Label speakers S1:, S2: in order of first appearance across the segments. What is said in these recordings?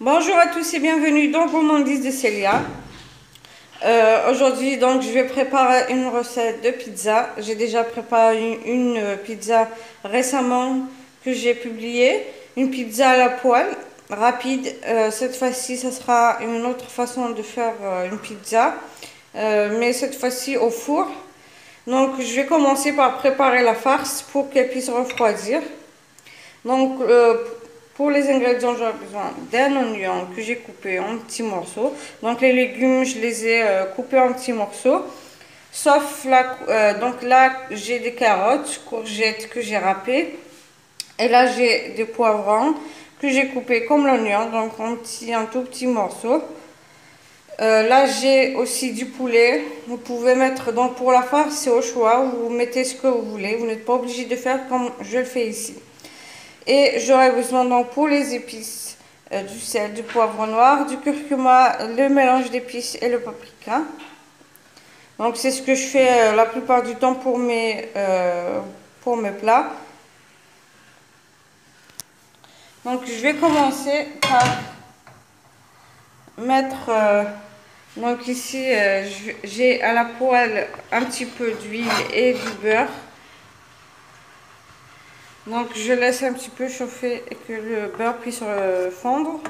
S1: Bonjour à tous et bienvenue dans Gourmandise de Célia. Aujourd'hui, donc, je vais préparer une recette de pizza. J'ai déjà préparé une pizza récemment que j'ai publiée. Une pizza à la poêle, rapide. Cette fois-ci, ça sera une autre façon de faire une pizza, mais cette fois-ci au four. Donc, je vais commencer par préparer la farce pour qu'elle puisse refroidir. Donc, pour les ingrédients, j'aurai besoin d'un oignon que j'ai coupé en petits morceaux. Donc, les légumes, je les ai coupés en petits morceaux. Sauf donc là, j'ai des carottes, courgettes que j'ai râpées. Et là, j'ai des poivrons que j'ai coupés comme l'oignon, donc un tout petit morceau. Là, j'ai aussi du poulet. Vous pouvez mettre, donc pour la farce, c'est au choix. Vous mettez ce que vous voulez. Vous n'êtes pas obligé de faire comme je le fais ici. Et j'aurai besoin donc pour les épices du sel, du poivre noir, du curcuma, le mélange d'épices et le paprika. Donc c'est ce que je fais la plupart du temps pour mes plats. Donc je vais commencer par mettre, donc ici j'ai à la poêle un petit peu d'huile et du beurre. Donc je laisse un petit peu chauffer et que le beurre puisse fondre.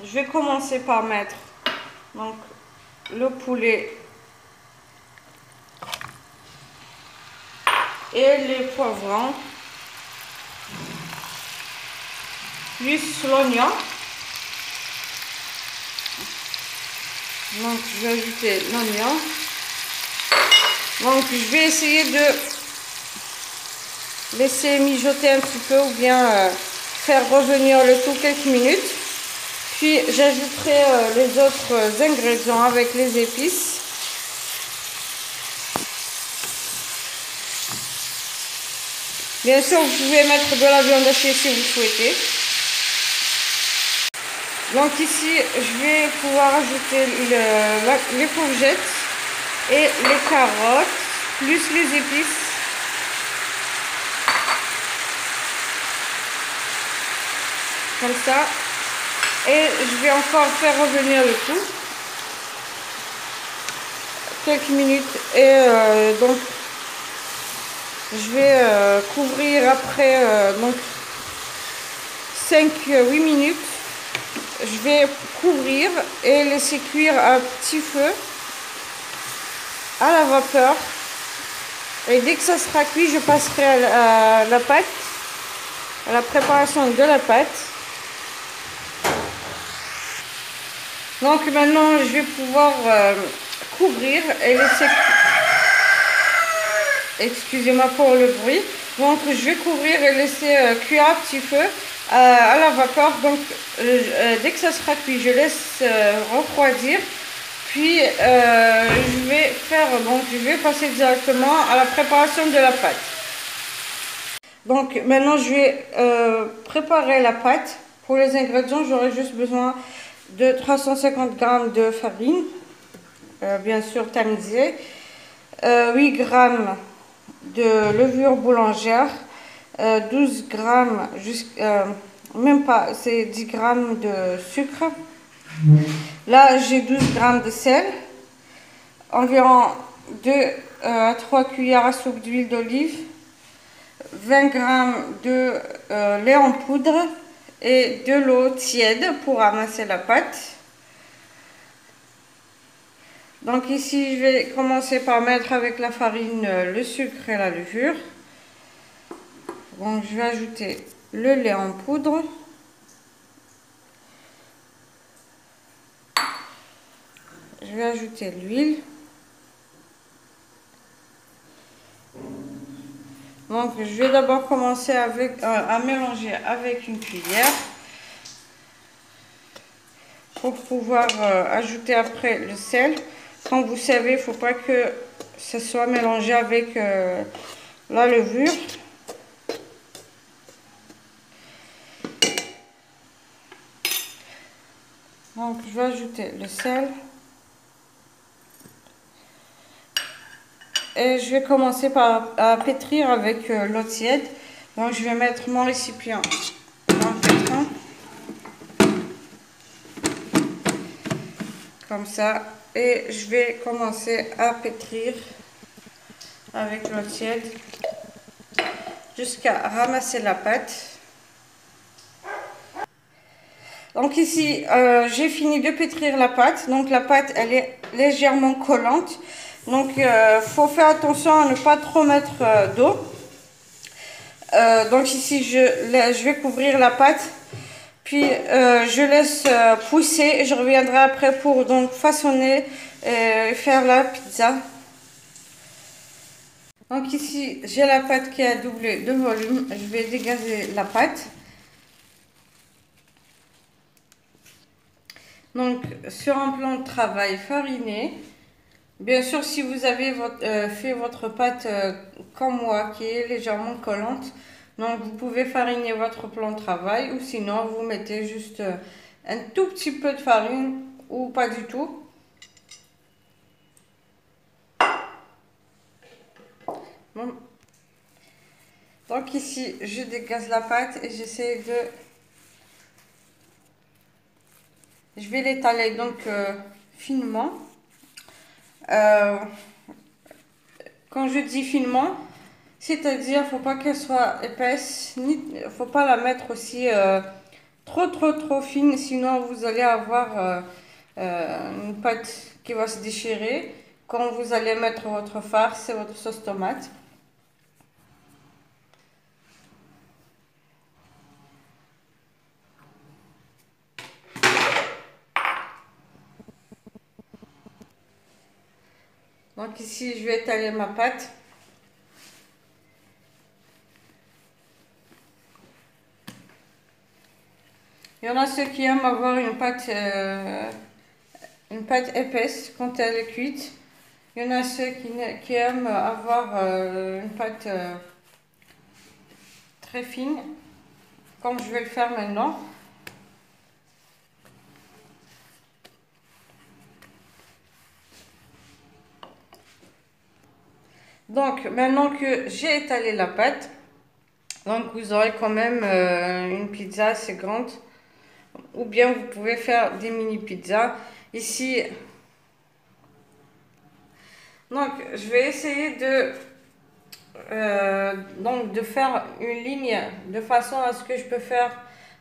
S1: Je vais commencer par mettre donc le poulet et les poivrons, plus l'oignon. Donc je vais ajouter l'oignon. Donc je vais essayer de laisser mijoter un petit peu ou bien faire revenir le tout quelques minutes. Puis j'ajouterai les autres ingrédients avec les épices. Bien sûr, vous pouvez mettre de la viande hachée si vous souhaitez. Donc ici, je vais pouvoir ajouter les courgettes et les carottes, plus les épices. Comme ça. Et je vais encore faire revenir le tout. Quelques minutes. Et donc, je vais couvrir après donc 5-8 minutes. Je vais couvrir et laisser cuire à petit feu à la vapeur. Et dès que ça sera cuit, je passerai à la pâte, à la préparation de la pâte. Donc maintenant, je vais pouvoir couvrir et laisser... Excusez-moi pour le bruit. Donc je vais couvrir et laisser cuire à petit feu à la vapeur. Donc dès que ça sera cuit, je laisse refroidir. Puis je vais passer directement à la préparation de la pâte. Donc maintenant je vais préparer la pâte. Pour les ingrédients, j'aurai juste besoin de 350 g de farine, bien sûr tamisée, 8 g de levure boulangère, 12 g, même pas, c'est 10 g de sucre. Là, j'ai 12 g de sel, environ 2 à 3 cuillères à soupe d'huile d'olive, 20 g de lait en poudre et de l'eau tiède pour amasser la pâte. Donc ici, je vais commencer par mettre avec la farine le sucre et la levure. Donc je vais ajouter le lait en poudre. Je vais ajouter l'huile. Donc je vais d'abord commencer à mélanger avec une cuillère pour pouvoir ajouter après le sel. Comme vous savez, il ne faut pas que ce soit mélangé avec la levure. Donc je vais ajouter le sel. Et je vais commencer à pétrir avec l'eau tiède. Donc je vais mettre mon récipient dans le pétrin. Comme ça. Et je vais commencer à pétrir avec l'eau tiède jusqu'à ramasser la pâte. Donc ici, j'ai fini de pétrir la pâte. Donc la pâte, elle est légèrement collante. Donc faut faire attention à ne pas trop mettre d'eau. Donc ici, je vais couvrir la pâte. Puis je laisse pousser et je reviendrai après pour donc façonner et faire la pizza. Donc ici, j'ai la pâte qui a doublé de volume. Je vais dégazer la pâte. Donc sur un plan de travail fariné, bien sûr si vous avez fait votre pâte comme moi qui est légèrement collante, donc vous pouvez fariner votre plan de travail ou sinon vous mettez juste un tout petit peu de farine ou pas du tout. Bon. Donc ici je dégaze la pâte et j'essaie de... Je vais l'étaler donc finement. Quand je dis finement, c'est-à-dire faut pas qu'elle soit épaisse, ni faut pas la mettre aussi trop fine, sinon vous allez avoir une pâte qui va se déchirer quand vous allez mettre votre farce et votre sauce tomate. Donc ici, je vais étaler ma pâte. Il y en a ceux qui aiment avoir une pâte épaisse quand elle est cuite. Il y en a ceux qui aiment avoir une pâte très fine, comme je vais le faire maintenant. Donc, maintenant que j'ai étalé la pâte, donc vous aurez quand même une pizza assez grande. Ou bien vous pouvez faire des mini pizzas. Ici, donc je vais essayer de faire une ligne de façon à ce que je peux faire,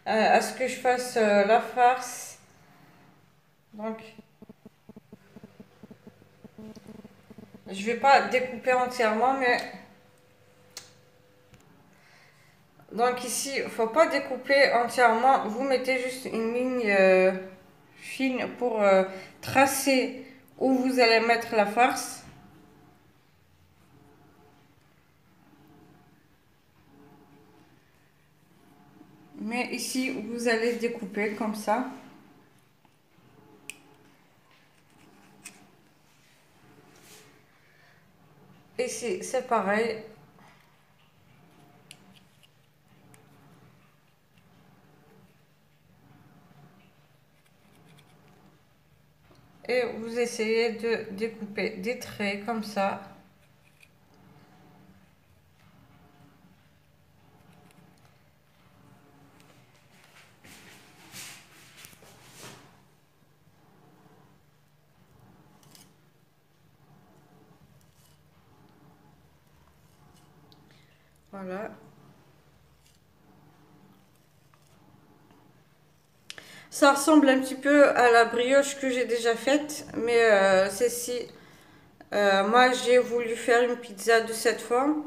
S1: à ce que je fasse la farce. Donc, je vais pas découper entièrement, mais donc ici, il faut pas découper entièrement. Vous mettez juste une ligne fine pour tracer où vous allez mettre la farce. Mais ici, vous allez découper comme ça. Ici, c'est pareil. Et vous essayez de découper des traits comme ça. Voilà. Ça ressemble un petit peu à la brioche que j'ai déjà faite, mais celle-ci, moi j'ai voulu faire une pizza de cette forme.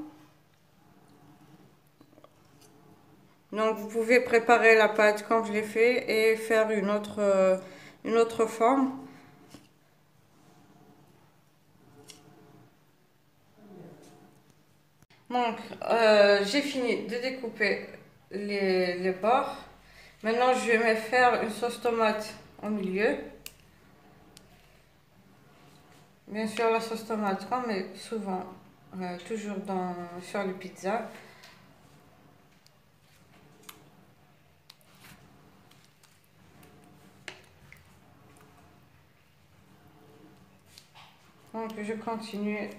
S1: Donc vous pouvez préparer la pâte comme je l'ai fait et faire une autre forme. Donc j'ai fini de découper les bords. Maintenant je vais me faire une sauce tomate au milieu. Bien sûr la sauce tomate comme souvent, toujours sur les pizzas. Donc je continue.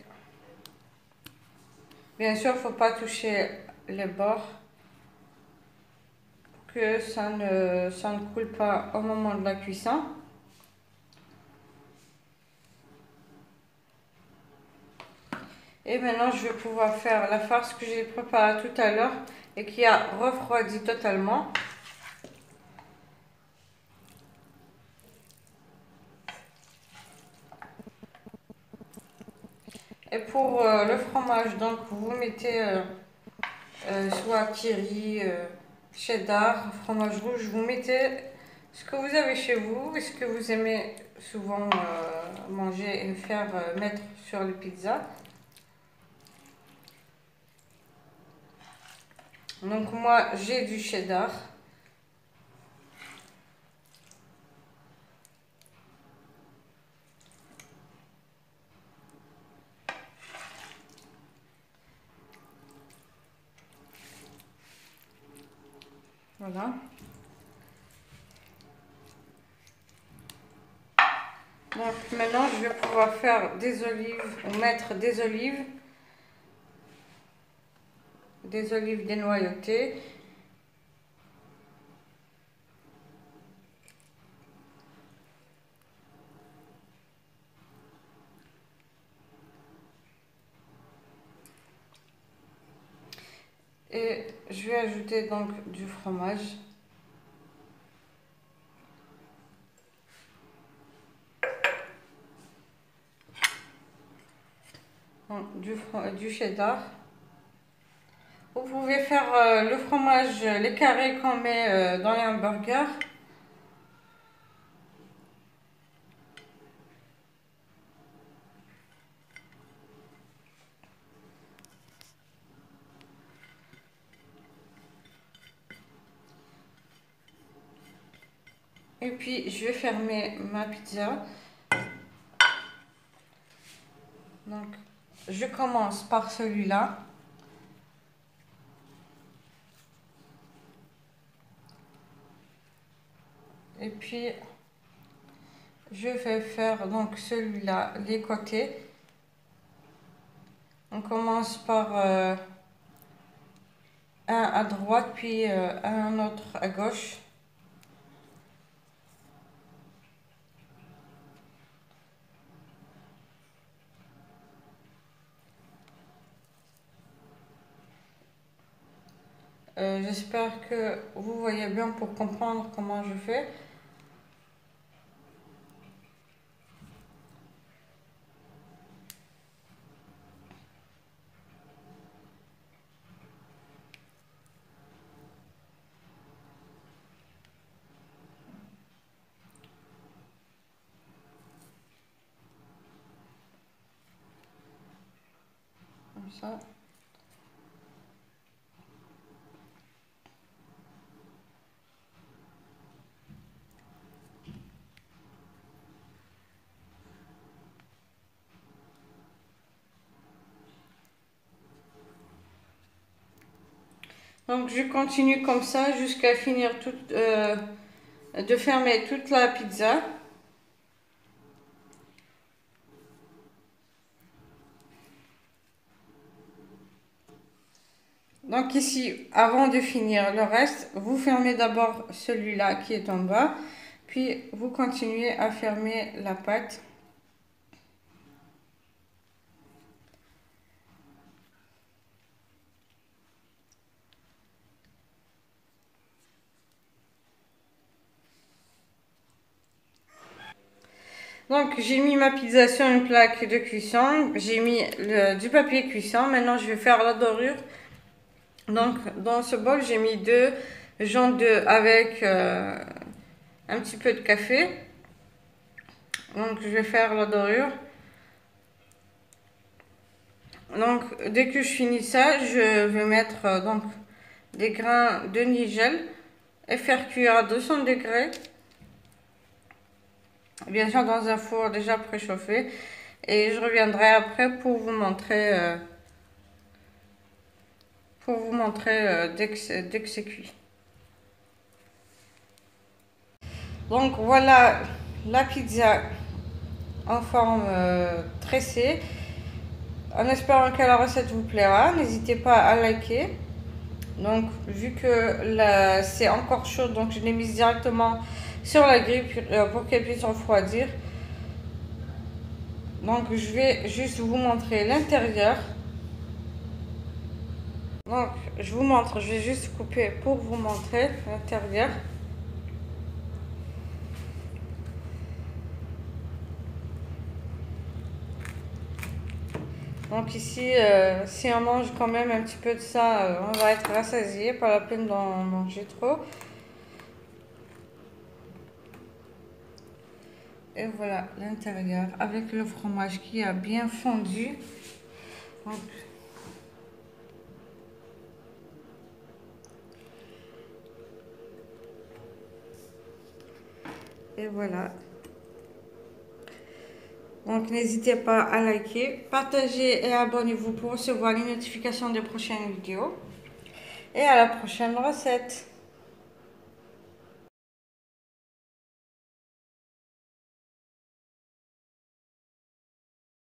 S1: Bien sûr, il ne faut pas toucher les bords. que ça ne coule pas au moment de la cuisson. Et maintenant, je vais pouvoir faire la farce que j'ai préparée tout à l'heure et qui a refroidi totalement. Et pour le fromage, donc vous mettez soit Thierry, cheddar, fromage rouge, vous mettez ce que vous avez chez vous et ce que vous aimez souvent manger et faire mettre sur les pizzas. Donc moi j'ai du cheddar. Voilà. Donc maintenant je vais pouvoir faire des olives ou mettre des olives dénoyautées. Et je vais ajouter donc du fromage. Donc, du cheddar. Vous pouvez faire le fromage, les carrés qu'on met dans les hamburgers. Et puis je vais fermer ma pizza. Donc je commence par celui-là. Et puis je vais faire donc celui-là, les côtés. On commence par un à droite, puis un autre à gauche. J'espère que vous voyez bien pour comprendre comment je fais. Comme ça. Donc je continue comme ça jusqu'à finir de fermer toute la pizza. Donc ici, avant de finir le reste, vous fermez d'abord celui-là qui est en bas, puis vous continuez à fermer la pâte. Donc j'ai mis ma pizza sur une plaque de cuisson, j'ai mis du papier cuisson, maintenant je vais faire la dorure. Donc dans ce bol j'ai mis 2 jaunes d'œufs avec un petit peu de café. Donc je vais faire la dorure. Donc dès que je finis ça, je vais mettre donc des grains de nigel et faire cuire à 200 degrés. Bien sûr dans un four déjà préchauffé. Et je reviendrai après pour vous montrer dès que c'est cuit. Donc voilà la pizza en forme tressée. En espérant que la recette vous plaira, n'hésitez pas à liker, Donc, vu que c'est encore chaud, donc je l'ai mise directement sur la grille pour qu'elle puisse refroidir. Donc, je vais juste vous montrer l'intérieur. Donc, je vous montre, je vais juste couper pour vous montrer l'intérieur. Donc ici, si on mange quand même un petit peu de ça, on va être rassasié, pas la peine d'en manger trop. Et voilà l'intérieur avec le fromage qui a bien fondu. Donc, et voilà. Donc n'hésitez pas à liker, partager et abonnez-vous pour recevoir les notifications des prochaines vidéos. Et à la prochaine recette.